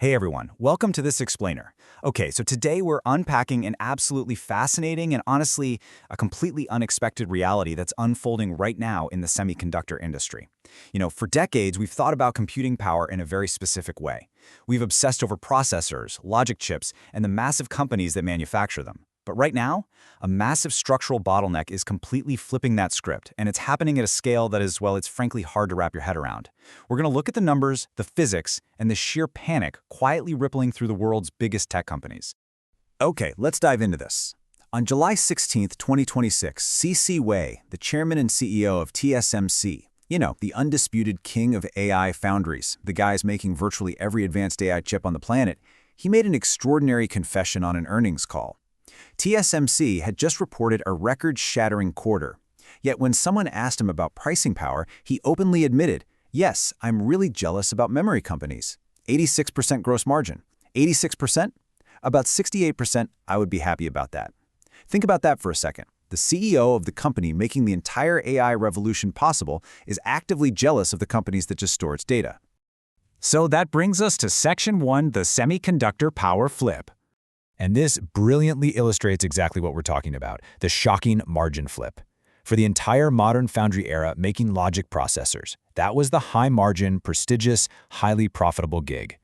Hey everyone, welcome to this explainer. Okay, so today we're unpacking an absolutely fascinating and honestly a completely unexpected reality that's unfolding right now in the semiconductor industry. For decades we've thought about computing power in a very specific way. We've obsessed over processors, logic chips, and the massive companies that manufacture them. But right now, a massive structural bottleneck is completely flipping that script, and it's happening at a scale that is, well, it's frankly hard to wrap your head around. We're going to look at the numbers, the physics, and the sheer panic quietly rippling through the world's biggest tech companies. Okay, let's dive into this. On July 16, 2026, C.C. Wei, the chairman and CEO of TSMC, the undisputed king of AI foundries, the guys making virtually every advanced AI chip on the planet, he made an extraordinary confession on an earnings call. TSMC had just reported a record-shattering quarter. Yet when someone asked him about pricing power, he openly admitted, yes, I'm really jealous about memory companies. 86% gross margin. 86%? About 68%, I would be happy about that. Think about that for a second. The CEO of the company making the entire AI revolution possible is actively jealous of the companies that just store its data. So that brings us to Section 1, the semiconductor power flip. And this brilliantly illustrates exactly what we're talking about, the shocking margin flip. For the entire modern foundry era making logic processors, that was the high-margin, prestigious, highly profitable gig.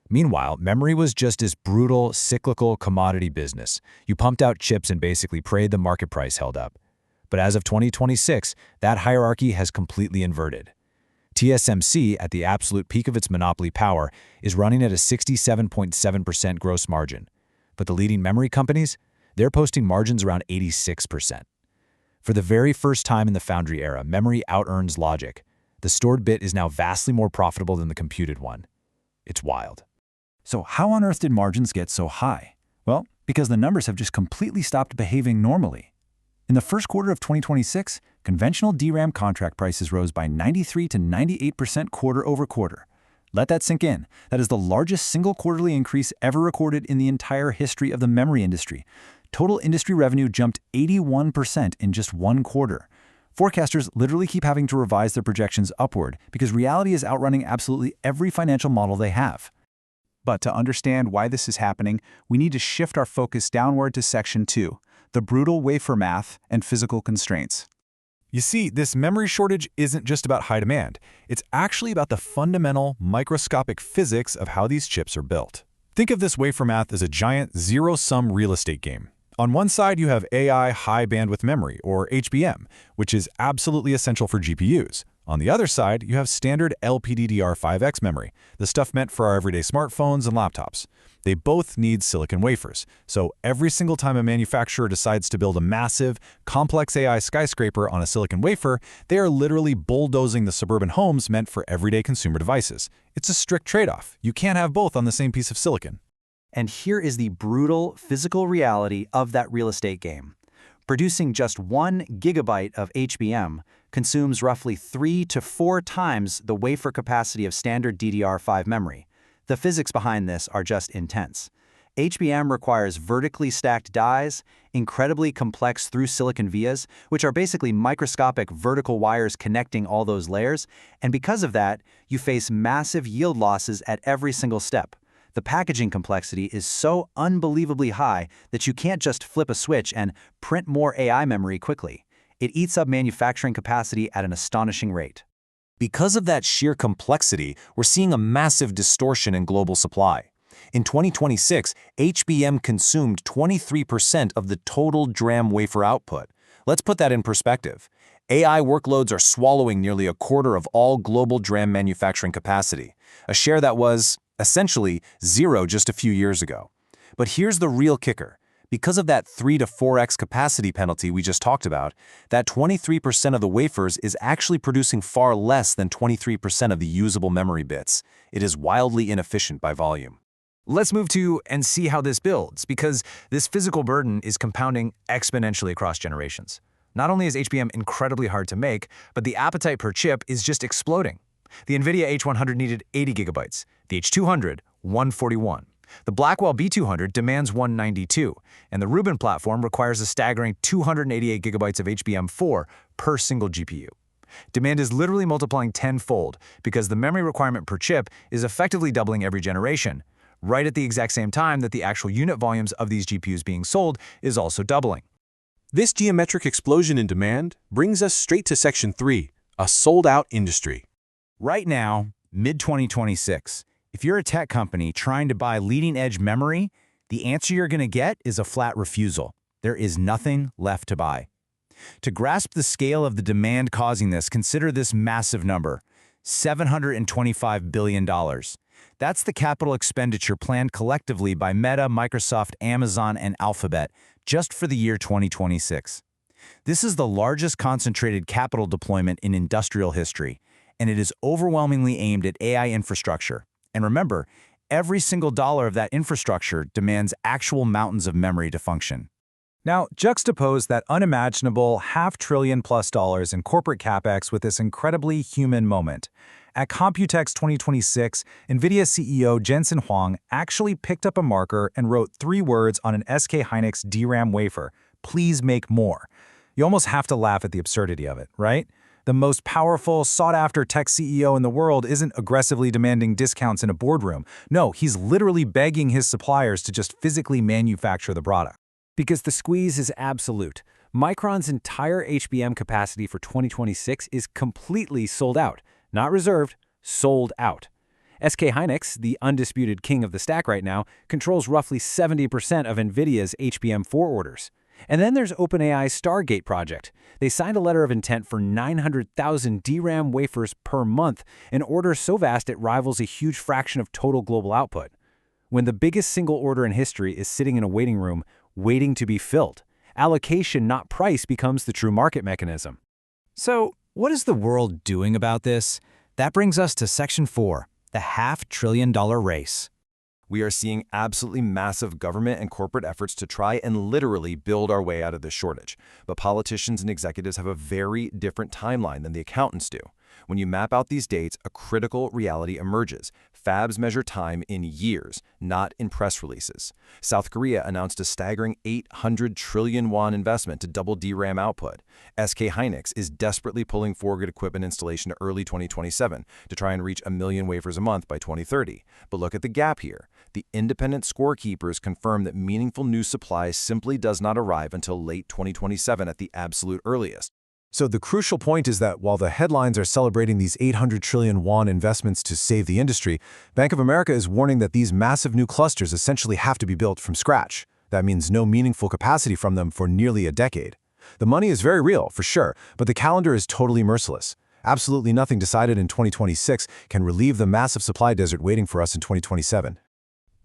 Meanwhile, memory was just this brutal, cyclical commodity business. You pumped out chips and basically prayed the market price held up. But as of 2026, that hierarchy has completely inverted. TSMC, at the absolute peak of its monopoly power, is running at a 67.7% gross margin. But the leading memory companies, they're posting margins around 86%. For the very first time in the foundry era, memory out-earns logic. The stored bit is now vastly more profitable than the computed one. It's wild. So how on earth did margins get so high? Well, because the numbers have just completely stopped behaving normally. In the first quarter of 2026, conventional DRAM contract prices rose by 93 to 98% quarter over quarter. Let that sink in. That is the largest single quarterly increase ever recorded in the entire history of the memory industry. Total industry revenue jumped 81% in just one quarter. Forecasters literally keep having to revise their projections upward because reality is outrunning absolutely every financial model they have. But to understand why this is happening, we need to shift our focus downward to Section 2, the brutal wafer math and physical constraints. You see, this memory shortage isn't just about high demand. It's actually about the fundamental, microscopic physics of how these chips are built. Think of this wafer math as a giant zero-sum real estate game. On one side, you have AI high-bandwidth memory, or HBM, which is absolutely essential for GPUs. On the other side, you have standard LPDDR5X memory, the stuff meant for our everyday smartphones and laptops. They both need silicon wafers, so every single time a manufacturer decides to build a massive, complex AI skyscraper on a silicon wafer, they are literally bulldozing the suburban homes meant for everyday consumer devices. It's a strict trade-off. You can't have both on the same piece of silicon. And here is the brutal physical reality of that real estate game. Producing just 1 gigabyte of HBM consumes roughly 3 to 4 times the wafer capacity of standard DDR5 memory. The physics behind this are just intense. HBM requires vertically stacked dies, incredibly complex through-silicon vias, which are basically microscopic vertical wires connecting all those layers, and because of that, you face massive yield losses at every single step. The packaging complexity is so unbelievably high that you can't just flip a switch and print more AI memory quickly. It eats up manufacturing capacity at an astonishing rate. Because of that sheer complexity, we're seeing a massive distortion in global supply. In 2026, HBM consumed 23% of the total DRAM wafer output. Let's put that in perspective. AI workloads are swallowing nearly a quarter of all global DRAM manufacturing capacity, a share that was, essentially, zero just a few years ago. But here's the real kicker. Because of that 3 to 4x capacity penalty we just talked about, that 23% of the wafers is actually producing far less than 23% of the usable memory bits. It is wildly inefficient by volume. Let's move to and see how this builds, because this physical burden is compounding exponentially across generations. Not only is HBM incredibly hard to make, but the appetite per chip is just exploding. The NVIDIA H100 needed 80 gigabytes, the H200, 141. The Blackwell B200 demands 192, and the Rubin platform requires a staggering 288 gigabytes of HBM4 per single GPU. Demand is literally multiplying tenfold because the memory requirement per chip is effectively doubling every generation. right at the exact same time that the actual unit volumes of these GPUs being sold is also doubling. This geometric explosion in demand brings us straight to Section 3, a sold-out industry. Right now, mid-2026, if you're a tech company trying to buy leading-edge memory, the answer you're going to get is a flat refusal. There is nothing left to buy. To grasp the scale of the demand causing this, consider this massive number, $725 billion. That's the capital expenditure planned collectively by Meta, Microsoft, Amazon, and Alphabet just for the year 2026. This is the largest concentrated capital deployment in industrial history, and it is overwhelmingly aimed at AI infrastructure. And remember, every single dollar of that infrastructure demands actual mountains of memory to function. Now, juxtapose that unimaginable $500 billion+ in corporate capex with this incredibly human moment. At Computex 2026, NVIDIA CEO Jensen Huang actually picked up a marker and wrote 3 words on an SK Hynix DRAM wafer: "Please make more." You almost have to laugh at the absurdity of it, right? The most powerful, sought-after tech CEO in the world isn't aggressively demanding discounts in a boardroom. No, he's literally begging his suppliers to just physically manufacture the product. Because the squeeze is absolute. Micron's entire HBM capacity for 2026 is completely sold out. Not reserved, sold out. SK Hynix, the undisputed king of the stack right now, controls roughly 70% of NVIDIA's HBM4 orders. And then there's OpenAI's Stargate project. They signed a letter of intent for 900,000 DRAM wafers per month, an order so vast it rivals a huge fraction of total global output. When the biggest single order in history is sitting in a waiting room, waiting to be filled, allocation, not price, becomes the true market mechanism. So, what is the world doing about this? That brings us to Section 4, the $500 billion race. We are seeing absolutely massive government and corporate efforts to try and literally build our way out of this shortage. But politicians and executives have a very different timeline than the accountants do. When you map out these dates, a critical reality emerges. Fabs measure time in years, not in press releases. South Korea announced a staggering 800 trillion won investment to double DRAM output. SK Hynix is desperately pulling forward equipment installation to early 2027 to try and reach 1 million wafers a month by 2030. But look at the gap here. The independent scorekeepers confirm that meaningful new supply simply does not arrive until late 2027 at the absolute earliest. So the crucial point is that while the headlines are celebrating these 800 trillion won investments to save the industry, Bank of America is warning that these massive new clusters essentially have to be built from scratch. That means no meaningful capacity from them for nearly a decade. The money is very real, for sure, but the calendar is totally merciless. Absolutely nothing decided in 2026 can relieve the massive supply desert waiting for us in 2027.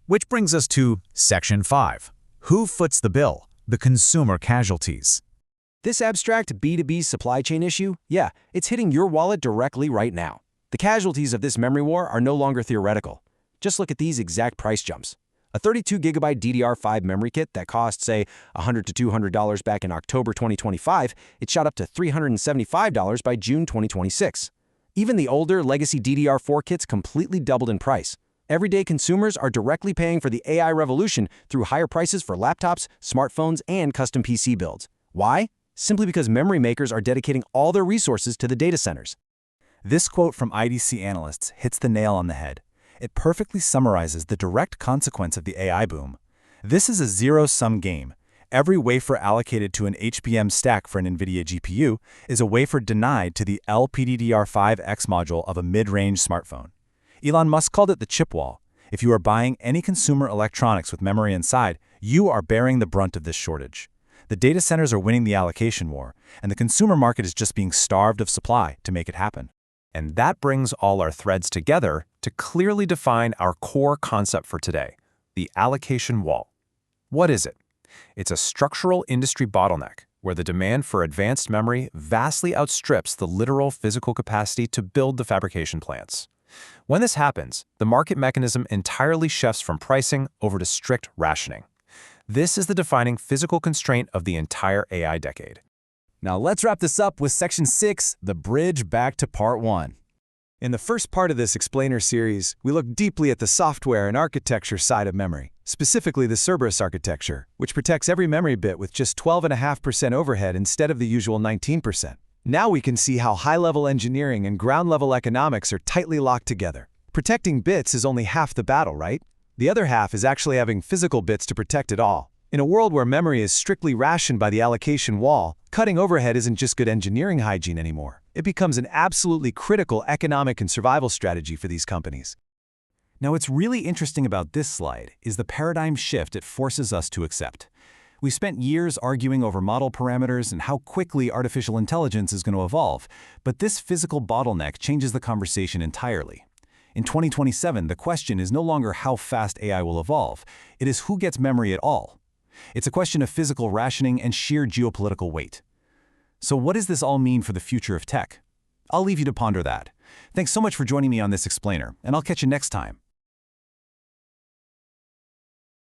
Which brings us to Section 5. Who foots the bill? The consumer casualties. This abstract B2B supply chain issue, yeah, it's hitting your wallet directly right now. The casualties of this memory war are no longer theoretical. Just look at these exact price jumps. A 32GB DDR5 memory kit that cost, say, $100 to $200 back in October 2025, it shot up to $375 by June 2026. Even the older legacy DDR4 kits completely doubled in price. Everyday consumers are directly paying for the AI revolution through higher prices for laptops, smartphones, and custom PC builds. Why? Simply because memory makers are dedicating all their resources to the data centers. This quote from IDC analysts hits the nail on the head. It perfectly summarizes the direct consequence of the AI boom. This is a zero-sum game. Every wafer allocated to an HBM stack for an NVIDIA GPU is a wafer denied to the LPDDR5X module of a mid-range smartphone. Elon Musk called it the chip wall. If you are buying any consumer electronics with memory inside, you are bearing the brunt of this shortage. The data centers are winning the allocation war, and the consumer market is just being starved of supply to make it happen. And that brings all our threads together to clearly define our core concept for today, the allocation wall. What is it? It's a structural industry bottleneck where the demand for advanced memory vastly outstrips the literal physical capacity to build the fabrication plants. When this happens, the market mechanism entirely shifts from pricing over to strict rationing. This is the defining physical constraint of the entire AI decade. Now let's wrap this up with Section 6, the bridge back to Part 1. In the first part of this explainer series, we look deeply at the software and architecture side of memory, specifically the Cerberus architecture, which protects every memory bit with just 12.5% overhead instead of the usual 19%. Now we can see how high-level engineering and ground-level economics are tightly locked together. Protecting bits is only half the battle, right? The other half is actually having physical bits to protect it all. In a world where memory is strictly rationed by the allocation wall, cutting overhead isn't just good engineering hygiene anymore. It becomes an absolutely critical economic and survival strategy for these companies. Now, what's really interesting about this slide is the paradigm shift it forces us to accept. We spent years arguing over model parameters and how quickly artificial intelligence is going to evolve, but this physical bottleneck changes the conversation entirely. In 2027, the question is no longer how fast AI will evolve. It is who gets memory at all. It's a question of physical rationing and sheer geopolitical weight. So what does this all mean for the future of tech? I'll leave you to ponder that. Thanks so much for joining me on this explainer, and I'll catch you next time.